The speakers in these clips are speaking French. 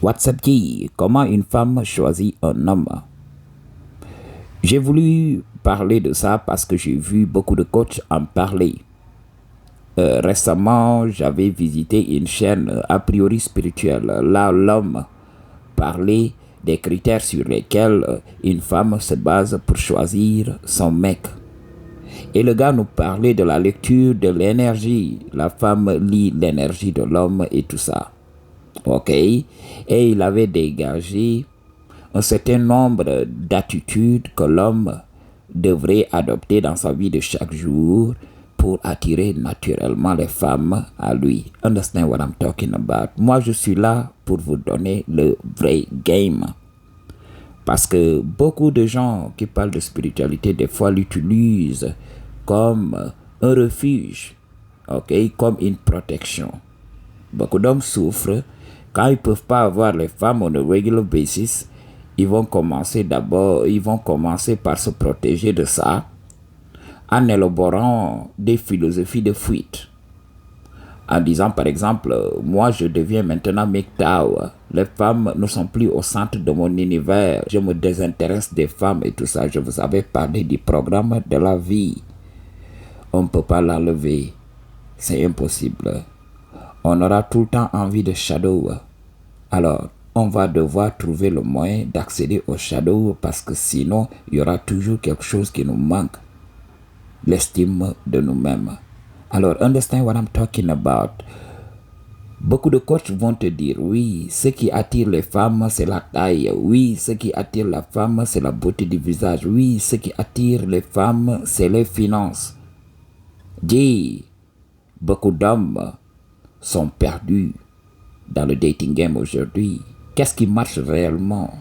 What's up, G? Comment une femme choisit un homme? J'ai voulu parler de ça parce que j'ai vu beaucoup de coachs en parler. Récemment, j'avais visité une chaîne a priori spirituelle. Là, l'homme parlait des critères sur lesquels une femme se base pour choisir son mec. Et le gars nous parlait de la lecture de l'énergie. La femme lit l'énergie de l'homme et tout ça. Ok? Et il avait dégagé un certain nombre d'attitudes que l'homme devrait adopter dans sa vie de chaque jour pour attirer naturellement les femmes à lui. Understand what I'm talking about? Moi, je suis là pour vous donner le vrai game. Parce que beaucoup de gens qui parlent de spiritualité, des fois l'utilisent comme un refuge, ok, comme une protection. Beaucoup d'hommes souffrent quand ils ne peuvent pas avoir les femmes on a regular basis. Ils vont commencer par se protéger de ça en élaborant des philosophies de fuite. En disant par exemple, moi je deviens maintenant MGTOW. Les femmes ne sont plus au centre de mon univers. Je me désintéresse des femmes et tout ça. Je vous avais parlé du programme de la vie. On ne peut pas l'enlever. C'est impossible. On aura tout le temps envie de shadow. Alors, on va devoir trouver le moyen d'accéder au shadow parce que sinon, il y aura toujours quelque chose qui nous manque. L'estime de nous-mêmes. Alors, understand what I'm talking about. Beaucoup de coachs vont te dire, oui, ce qui attire les femmes, c'est la taille. Oui, ce qui attire la femme, c'est la beauté du visage. Oui, ce qui attire les femmes, c'est les finances. Dis, beaucoup d'hommes sont perdus dans le dating game aujourd'hui. Qu'est-ce qui marche réellement?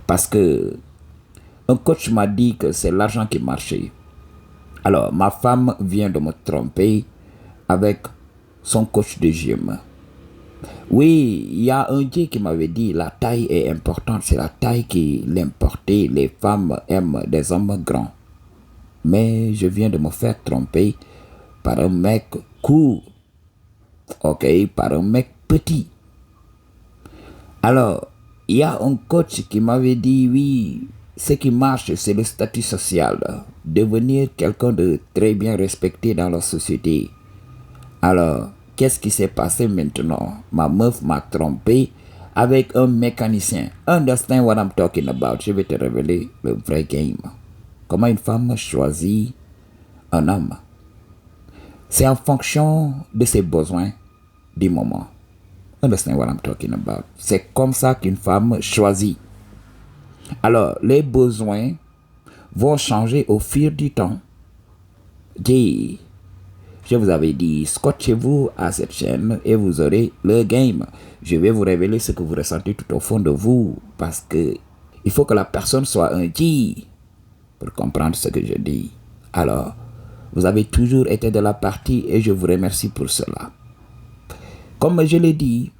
Parce que un coach m'a dit que c'est l'argent qui marchait. Alors, ma femme vient de me tromper avec son coach de gym. Oui, il y a un Dieu qui m'avait dit la taille est importante, c'est la taille qui l'importe. Les femmes aiment des hommes grands. Mais je viens de me faire tromper par un mec court. Ok, par un mec petit. Alors, il y a un coach qui m'avait dit, oui, ce qui marche, c'est le statut social. Devenir quelqu'un de très bien respecté dans la société. Alors, qu'est-ce qui s'est passé maintenant? Ma meuf m'a trompé avec un mécanicien. Understand what I'm talking about? Je vais te révéler le vrai game. Comment une femme choisit un homme? C'est en fonction de ses besoins du moment. Understand what I'm talking about? C'est comme ça qu'une femme choisit. Alors, les besoins vont changer au fil du temps. Je vous avais dit, scotchez-vous à cette chaîne et vous aurez le game. Je vais vous révéler ce que vous ressentez tout au fond de vous parce que il faut que la personne soit un G pour comprendre ce que je dis. Alors, vous avez toujours été de la partie et je vous remercie pour cela. Comme je l'ai dit,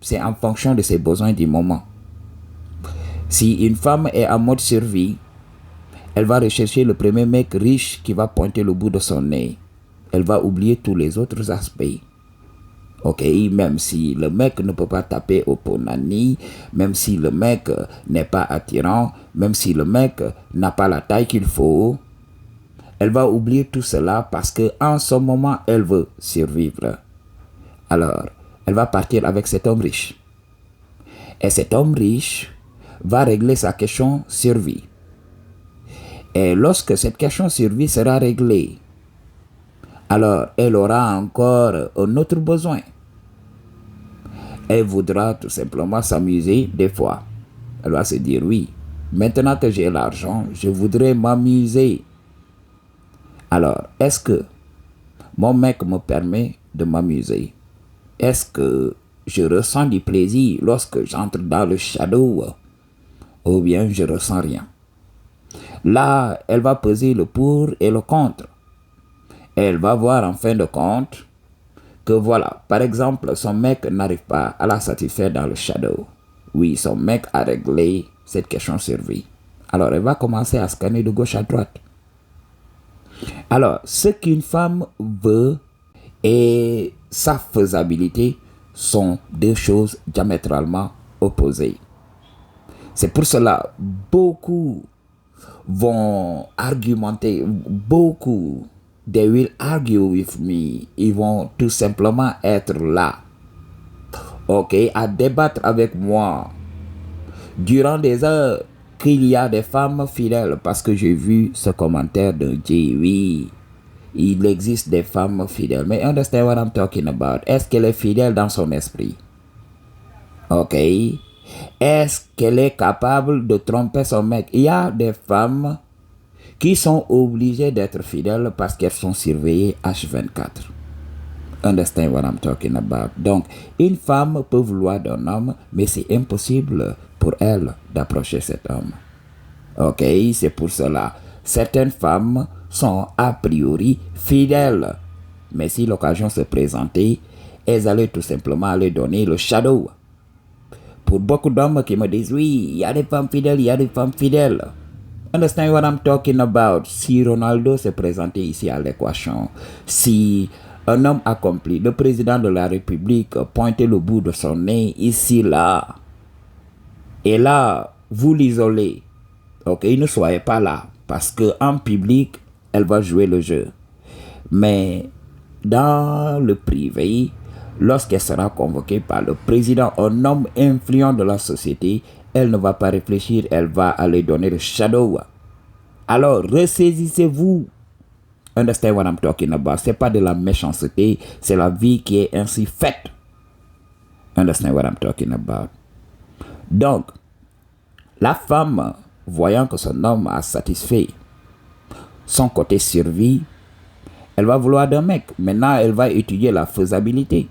c'est en fonction de ses besoins du moment. Si une femme est en mode survie, elle va rechercher le premier mec riche qui va pointer le bout de son nez. Elle va oublier tous les autres aspects. Ok, même si le mec ne peut pas taper au punani, même si le mec n'est pas attirant, même si le mec n'a pas la taille qu'il faut, elle va oublier tout cela parce qu'en ce moment, elle veut survivre. Alors, elle va partir avec cet homme riche. Et cet homme riche va régler sa question survie. Et lorsque cette question survie sera réglée, alors elle aura encore un autre besoin. Elle voudra tout simplement s'amuser des fois. Elle va se dire, oui, maintenant que j'ai l'argent, je voudrais m'amuser. Alors, est-ce que mon mec me permet de m'amuser? Est-ce que je ressens du plaisir lorsque j'entre dans le shadow? Ou bien je ressens rien? Là, elle va peser le pour et le contre. Elle va voir en fin de compte que voilà, par exemple, son mec n'arrive pas à la satisfaire dans le shadow. Oui, son mec a réglé cette question survie. Alors, elle va commencer à scanner de gauche à droite. Alors, ce qu'une femme veut et sa faisabilité sont deux choses diamétralement opposé. C'est pour cela, beaucoup vont argumenter, beaucoup, they will argue with me. Ils vont tout simplement être là, ok, à débattre avec moi durant des heures qu'il y a des femmes fidèles, parce que j'ai vu ce commentaire de Jay, oui, il existe des femmes fidèles. Mais understand what I'm talking about? Est-ce qu'elle est fidèle dans son esprit? Ok. Est-ce qu'elle est capable de tromper son mec? Il y a des femmes qui sont obligées d'être fidèles parce qu'elles sont surveillées H24. Understand what I'm talking about? Donc, une femme peut vouloir d'un homme, mais c'est impossible pour elle d'approcher cet homme. Ok, c'est pour cela. Certaines femmes sont a priori fidèles. Mais si l'occasion se présentait, elles allaient tout simplement aller donner le shadow. Pour beaucoup d'hommes qui me disent, oui, il y a des femmes fidèles, il y a des femmes fidèles. Understand what I'm talking about? Si Ronaldo se présentait ici à l'équation, si un homme accompli, le président de la République, pointait le bout de son nez ici, là, et là, vous l'isolez, ok, ne soyez pas là, parce qu'en public, elle va jouer le jeu. Mais dans le privé, lorsqu'elle sera convoquée par le président, un homme influent de la société, elle ne va pas réfléchir, elle va aller donner le shadow. Alors, ressaisissez-vous. Understand what I'm talking about? C'est pas de la méchanceté, c'est la vie qui est ainsi faite. Understand what I'm talking about? Donc, la femme, voyant que son homme a satisfait son côté survie, elle va vouloir d'un mec. Maintenant, elle va étudier la faisabilité.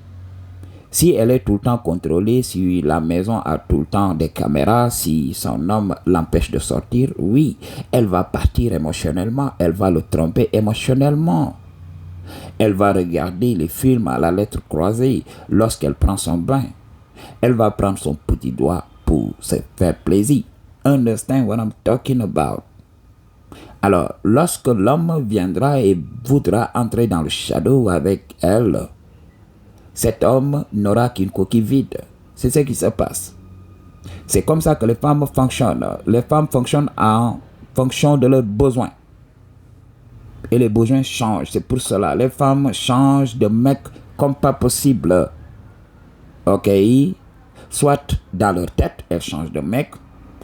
Si elle est tout le temps contrôlée, si la maison a tout le temps des caméras, si son homme l'empêche de sortir, oui, elle va partir émotionnellement, elle va le tromper émotionnellement. Elle va regarder les films à la lettre croisée lorsqu'elle prend son bain. Elle va prendre son petit doigt pour se faire plaisir. Understand what I'm talking about? Alors, lorsque l'homme viendra et voudra entrer dans le shadow avec elle, cet homme n'aura qu'une coquille vide. C'est ce qui se passe. C'est comme ça que les femmes fonctionnent. Les femmes fonctionnent en fonction de leurs besoins. Et les besoins changent. C'est pour cela. Les femmes changent de mec comme pas possible. Ok? Soit dans leur tête, elles changent de mec.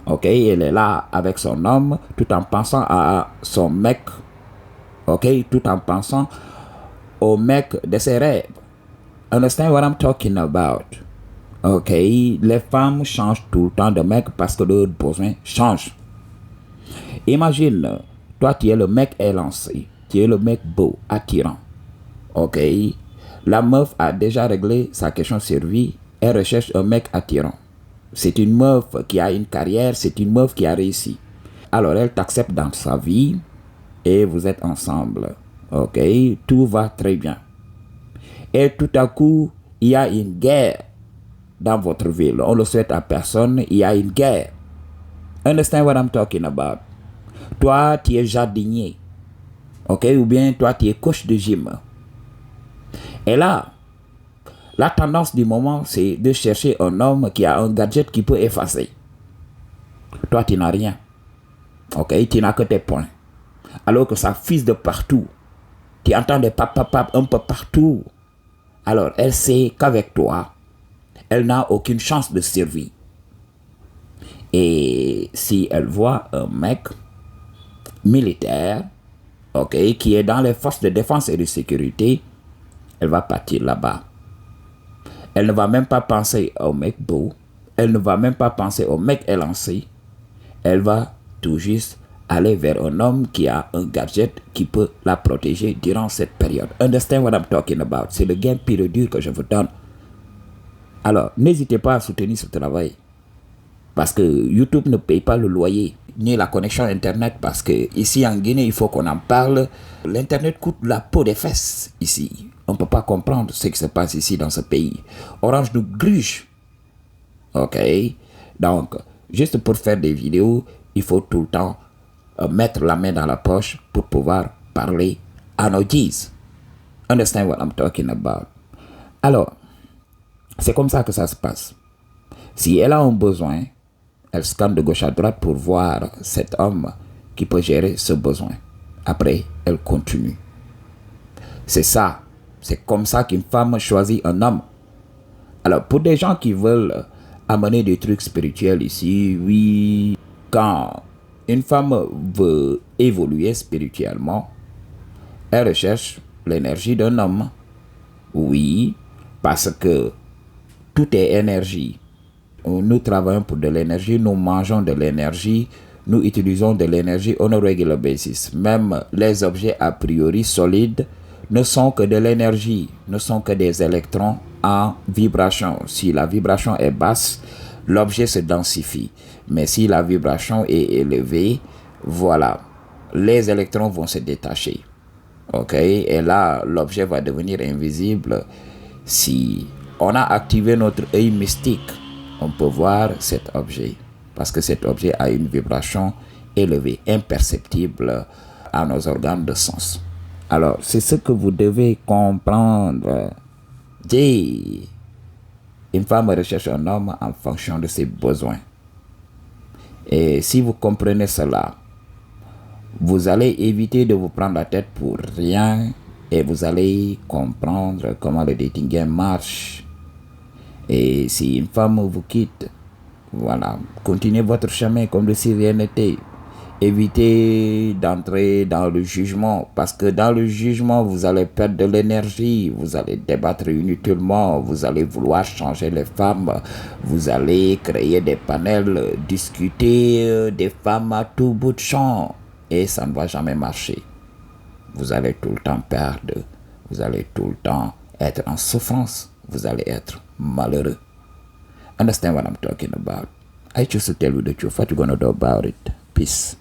Ok? Elle est là avec son homme tout en pensant à son mec. Ok? Tout en pensant au mec de ses rêves. Understand what I'm talking about? Ok? Les femmes changent tout le temps de mec parce que leurs besoins changent. Imagine, toi tu es le mec élancé. Tu es le mec beau, attirant. Ok? La meuf a déjà réglé sa question survie. Elle recherche un mec attirant. C'est une meuf qui a une carrière, c'est une meuf qui a réussi. Alors elle t'accepte dans sa vie et vous êtes ensemble. Ok? Tout va très bien. Et tout à coup, il y a une guerre dans votre ville. On le souhaite à personne, il y a une guerre. Understand what I'm talking about? Toi, tu es jardinier. Ok? Ou bien toi, tu es coach de gym. Et là, la tendance du moment, c'est de chercher un homme qui a un gadget qui peut effacer. Toi, tu n'as rien. Ok? Tu n'as que tes points. Alors que ça fise de partout. Tu entends des pap un peu partout. Alors, elle sait qu'avec toi, elle n'a aucune chance de survie. Et si elle voit un mec militaire, ok, qui est dans les forces de défense et de sécurité, elle va partir là-bas. Elle ne va même pas penser au mec beau. Elle ne va même pas penser au mec élancé. Elle va tout juste aller vers un homme qui a un gadget qui peut la protéger durant cette période. Understand what I'm talking about? C'est le gain pur et dur que je vous donne. Alors, n'hésitez pas à soutenir ce travail. Parce que YouTube ne paye pas le loyer, ni la connexion Internet. Parce que ici en Guinée, il faut qu'on en parle. L'Internet coûte la peau des fesses ici. On ne peut pas comprendre ce qui se passe ici dans ce pays. Orange nous gruge. Ok? Donc, juste pour faire des vidéos, il faut tout le temps mettre la main dans la poche pour pouvoir parler à nos G's. Understand what I'm talking about? Alors, c'est comme ça que ça se passe. Si elle a un besoin, elle scanne de gauche à droite pour voir cet homme qui peut gérer ce besoin. Après, elle continue. C'est ça. C'est comme ça qu'une femme choisit un homme. Alors, pour des gens qui veulent amener des trucs spirituels ici, oui, quand une femme veut évoluer spirituellement, elle recherche l'énergie d'un homme. Oui, parce que tout est énergie. Nous travaillons pour de l'énergie, nous mangeons de l'énergie, nous utilisons de l'énergie on a regular basis. Même les objets a priori solides ne sont que de l'énergie, ne sont que des électrons en vibration. Si la vibration est basse, l'objet se densifie. Mais si la vibration est élevée, voilà, les électrons vont se détacher. Ok, et là, l'objet va devenir invisible. Si on a activé notre œil mystique, on peut voir cet objet. Parce que cet objet a une vibration élevée, imperceptible à nos organes de sens. Alors, c'est ce que vous devez comprendre. Une femme recherche un homme en fonction de ses besoins. Et si vous comprenez cela, vous allez éviter de vous prendre la tête pour rien et vous allez comprendre comment le dating game marche. Et si une femme vous quitte, voilà, continuez votre chemin comme si rien n'était. Évitez d'entrer dans le jugement parce que dans le jugement, vous allez perdre de l'énergie, vous allez débattre inutilement, vous allez vouloir changer les femmes, vous allez créer des panels, discuter des femmes à tout bout de champ et ça ne va jamais marcher. Vous allez tout le temps perdre, vous allez tout le temps être en souffrance, vous allez être malheureux. Understand what I'm talking about? I choose to tell you the truth. What you gonna do about it? Peace.